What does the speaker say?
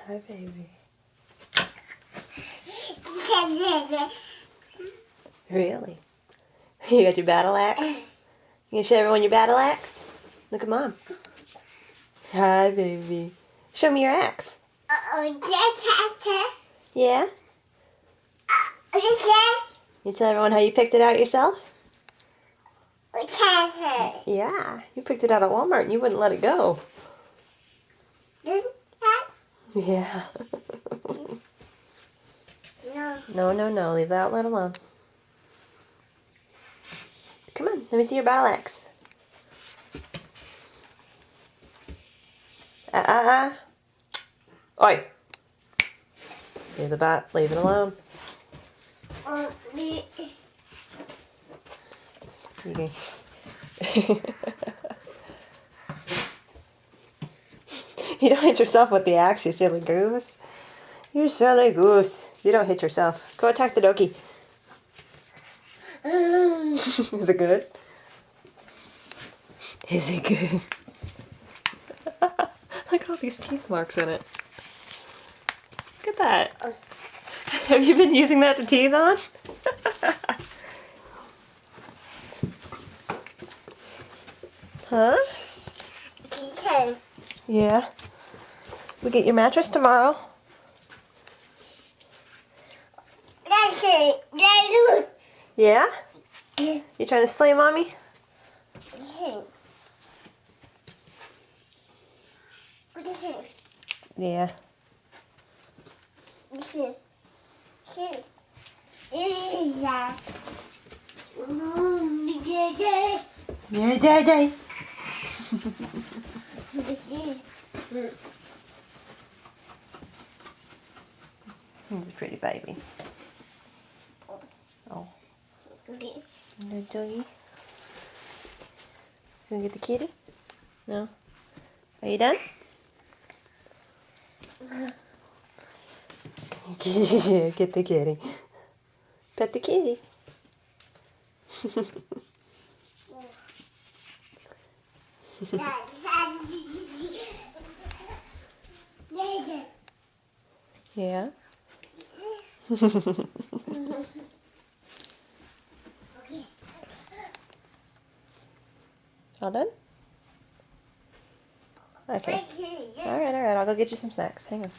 Hi, baby. Really? You got your battle axe? You gonna show everyone your battle axe? Look at Mom. Hi, baby. Show me your axe. Yeah? You tell everyone how you picked it out yourself? Yeah. You picked it out at Walmart and you wouldn't let it go. Yeah. No, no, no. Leave that outlet alone. Come on. Let me see your battle axe. Oi. Leave the bat. Leave it alone. You can... You don't hit yourself with the axe, you silly goose. You silly goose. You don't hit yourself. Go attack the donkey. Is it good? Is it good? Look at all these teeth marks in it. Look at that. Have you been using that to teeth on? Huh? Yeah. We get your mattress tomorrow. Yeah? You trying to slay Mommy? Yeah. Yeah, Daddy. He's a pretty baby. Oh. No doggy. Gonna get the kitty? No? Are you done? Get the kitty. Pet the kitty. Yeah? All done? Okay. Alright, I'll go get you some snacks. Hang on.